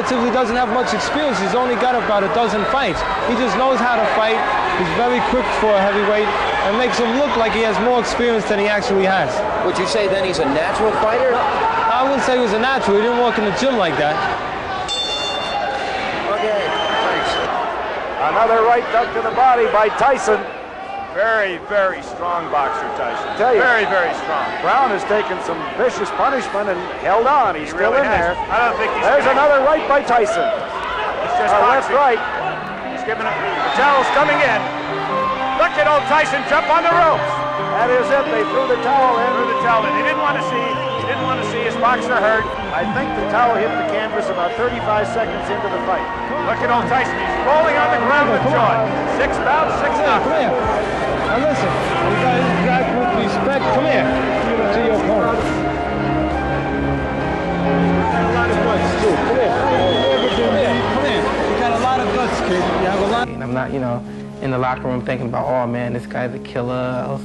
relatively doesn't have much experience. He's only got about a dozen fights. He just knows how to fight. He's very quick for a heavyweight and makes him look like he has more experience than he actually has. Would you say then he's a natural fighter? I wouldn't say he was a natural. He didn't work in the gym like that. Okay, thanks. Another right duck to the body by Tyson. Very, very strong boxer, Tyson. Very, very strong. Brown has taken some vicious punishment and held on. He's still in there. I don't think he's. There's another right by Tyson. He's just left right. He's giving him. Towel's coming in. Look at old Tyson jump on the ropes. That is it. They threw the towel in. Threw the towel in. He didn't want to see. He didn't want to see his boxer hurt. I think the towel hit the canvas about 35 seconds into the fight. Look at old Tyson. He's rolling on the ground with joy. 6 bouts, 6 knockouts. Come here. Now listen, you got with respect. Come here to your opponent. You got a lot of guts too. Come here. Come here. You got a lot of guts, kid. You have a lot. I'm not, in the locker room thinking about, oh man, this guy's a killer. Else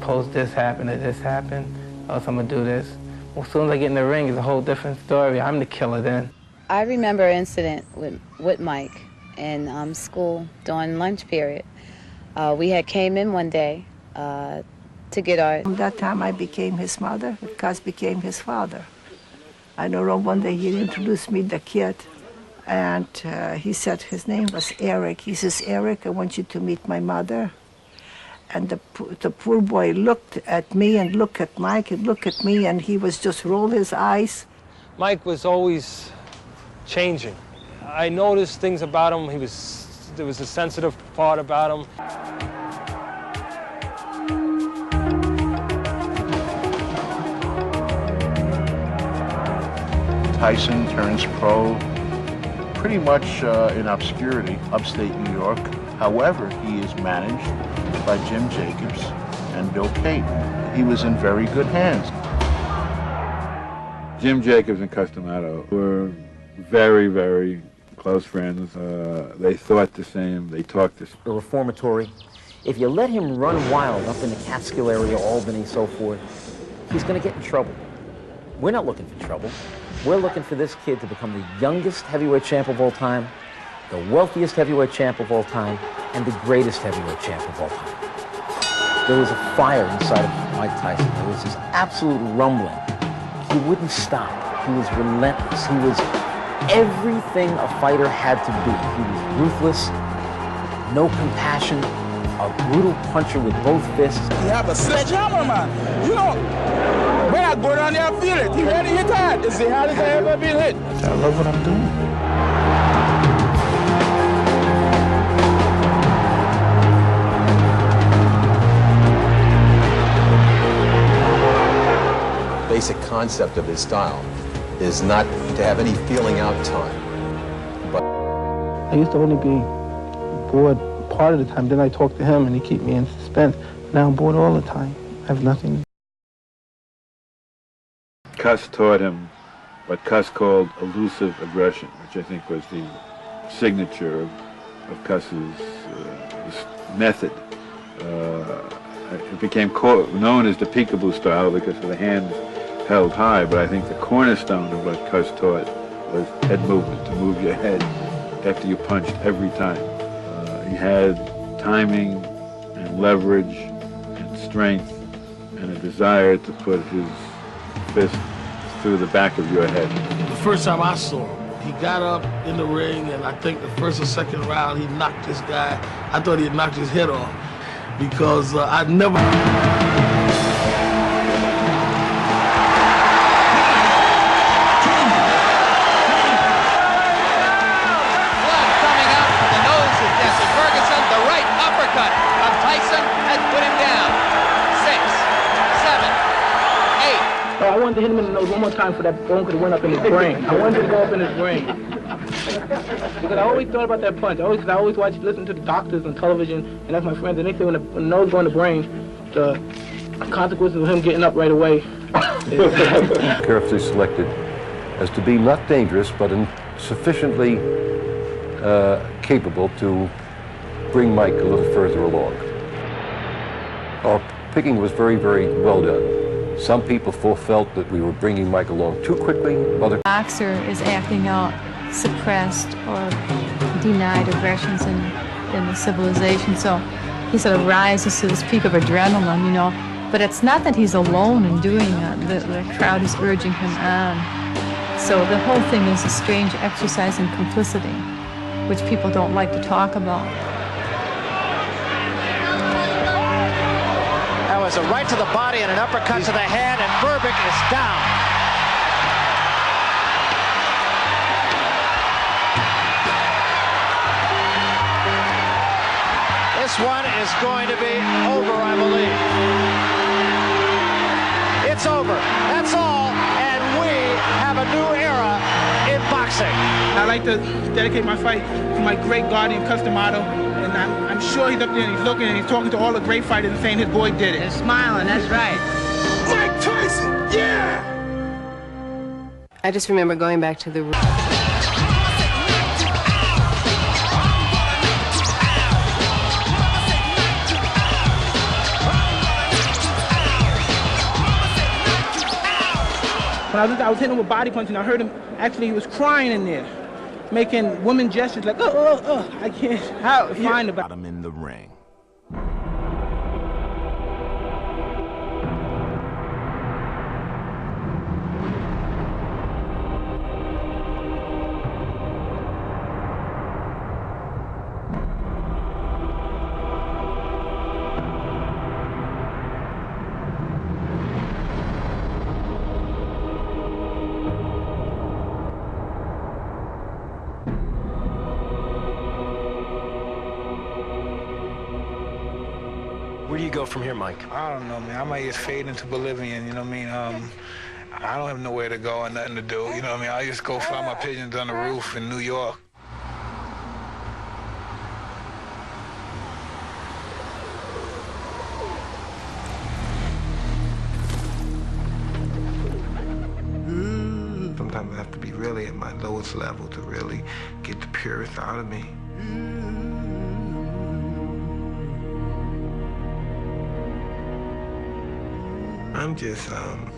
suppose this happened or this happened. Else I'm gonna do this. Well, as soon as I get in the ring, it's a whole different story. I'm the killer then. I remember an incident with Mike in school during lunch period. We had came in one day to get our... From that time I became his mother, Cuz became his father. I know one day he introduced me the kid, and he said his name was Eric. He says, Eric, I want you to meet my mother. And the poor boy looked at me and looked at Mike and looked at me, and he was just roll his eyes. Mike was always changing. I noticed things about him. There was a sensitive part about him. Tyson turns pro pretty much in obscurity, upstate New York. However, he is managed by Jim Jacobs and Bill Payton. He was in very good hands. Jim Jacobs and Cus D'Amato were very, very close friends. They thought the same, they talked the same. The reformatory. If you let him run wild up in the Catskill area, Albany, so forth, he's going to get in trouble. We're not looking for trouble. We're looking for this kid to become the youngest heavyweight champ of all time, the wealthiest heavyweight champ of all time, and the greatest heavyweight champ of all time. There was a fire inside of Mike Tyson. There was this absolute rumbling. He wouldn't stop. He was relentless. He was everything a fighter had to be. He was ruthless, no compassion, a brutal puncher with both fists. He have a sledgehammer, man. When I go down there and feel it, he ready to hit hard. It's the hardest I ever been hit. I love what I'm doing. Basic concept of his style is not to have any feeling out time. But I used to only be bored part of the time. Then I talk to him and he keep me in suspense. Now I'm bored all the time. I have nothing. Cus taught him what Cus called elusive aggression, which I think was the signature of Cus's method. It became known as the peekaboo style because of the hands held high, but I think the cornerstone of what Cus taught was head movement, to move your head after you punched every time. He had timing and leverage and strength and a desire to put his fist through the back of your head. The first time I saw him, he got up in the ring, and I think the first or second round, he knocked this guy. I thought he had knocked his head off because I'd never... I wanted to hit him in the nose one more time for that bone could have went up in his brain. I wanted to go up in his brain. Because I always thought about that punch. I always listen to the doctors on television, and that's my friends, and they say when the nose go in the brain, the consequences of him getting up right away. Carefully selected as to be not dangerous, but sufficiently capable to bring Mike a little further along. Our picking was very, very well done. Some people felt that we were bringing Mike along too quickly. The boxer is acting out suppressed or denied aggressions in the civilization. So he sort of rises to this peak of adrenaline, you know. But it's not that he's alone in doing it. The crowd is urging him on. So the whole thing is a strange exercise in complicity, which people don't like to talk about. That was a right to the body and an uppercut to the head, and Berbick is down. This one is going to be over, I believe. It's over. That's all, and we have a new era in boxing. I like to dedicate my fight to my great guardian, Customato, and I'm sure he's up there and he's looking and he's talking to all the great fighters and saying his boy did it. He's smiling, that's right. Mike Tyson, yeah! I just remember going back to the room. When I was hitting him with body punching, I heard him, actually he was crying in there, making woman gestures like, I can't find about him in the ring. Where do you go from here, Mike? I don't know, man. I might just fade into Bolivian, you know what I mean? I don't have nowhere to go and nothing to do, you know what I mean? I just go fly my pigeons on the roof in New York. Sometimes I have to be really at my lowest level to really get the purest out of me. I'm just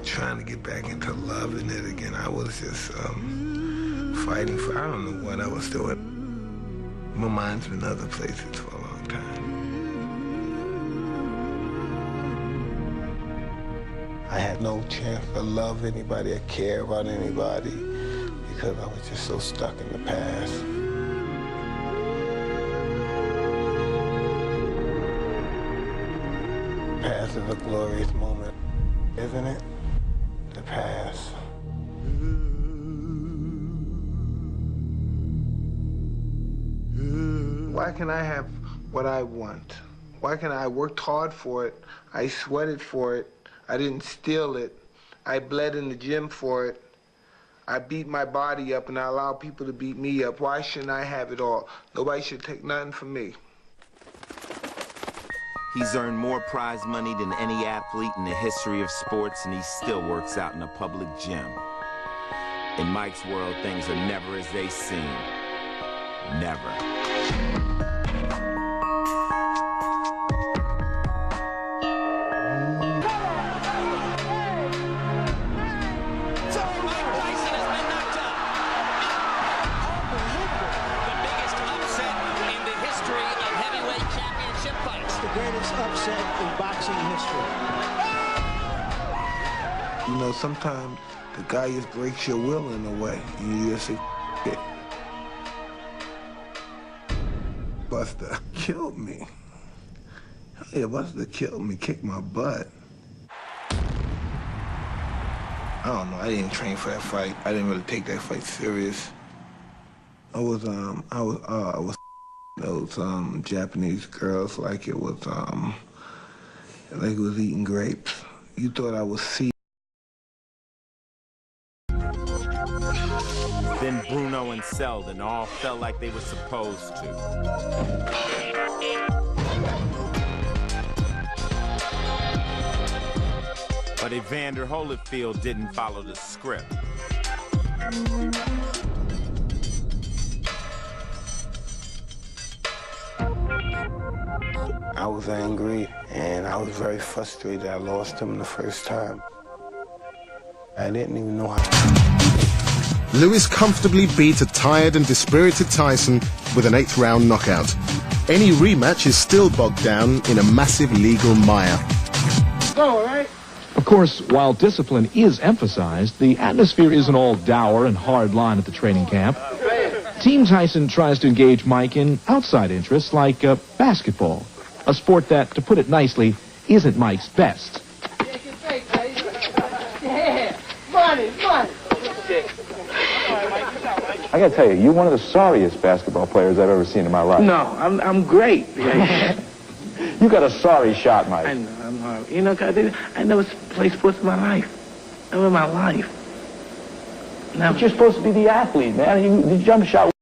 trying to get back into loving it again. I was just fighting for, I don't know what I was doing. My mind's been other places for a long time. I had no chance to love anybody or care about anybody because I was just so stuck in the past. The past is a glorious moment. Isn't it? The past. Why can I have what I want? Why can I worked hard for it? I sweated for it. I didn't steal it. I bled in the gym for it. I beat my body up and I allow people to beat me up. Why shouldn't I have it all? Nobody should take nothing from me. He's earned more prize money than any athlete in the history of sports, and he still works out in a public gym. In Mike's world, things are never as they seem. Never. You know, sometimes the guy just breaks your will in a way, and you just say, it. Buster killed me. Yeah, Buster killed me, kicked my butt. I don't know, I didn't train for that fight. I didn't really take that fight serious. I was those Japanese girls like it was eating grapes. You thought I was C. Then Bruno and Selden all felt like they were supposed to. But Evander Holyfield didn't follow the script. I was angry and I was very frustrated. I lost him the first time. I didn't even know how. Lewis comfortably beat a tired and dispirited Tyson with an 8th-round knockout. Any rematch is still bogged down in a massive legal mire. Go, all right? Of course, while discipline is emphasized, the atmosphere isn't all dour and hard line at the training camp. Team Tyson tries to engage Mike in outside interests like basketball, a sport that, to put it nicely, isn't Mike's best. I gotta tell you, you're one of the sorriest basketball players I've ever seen in my life. No, I'm great. You got a sorry shot, Mike. I know, I'm horrible. You know, 'cause I never played sports in my life. Never in my life. Never. But you're supposed to be the athlete, man. The jump shot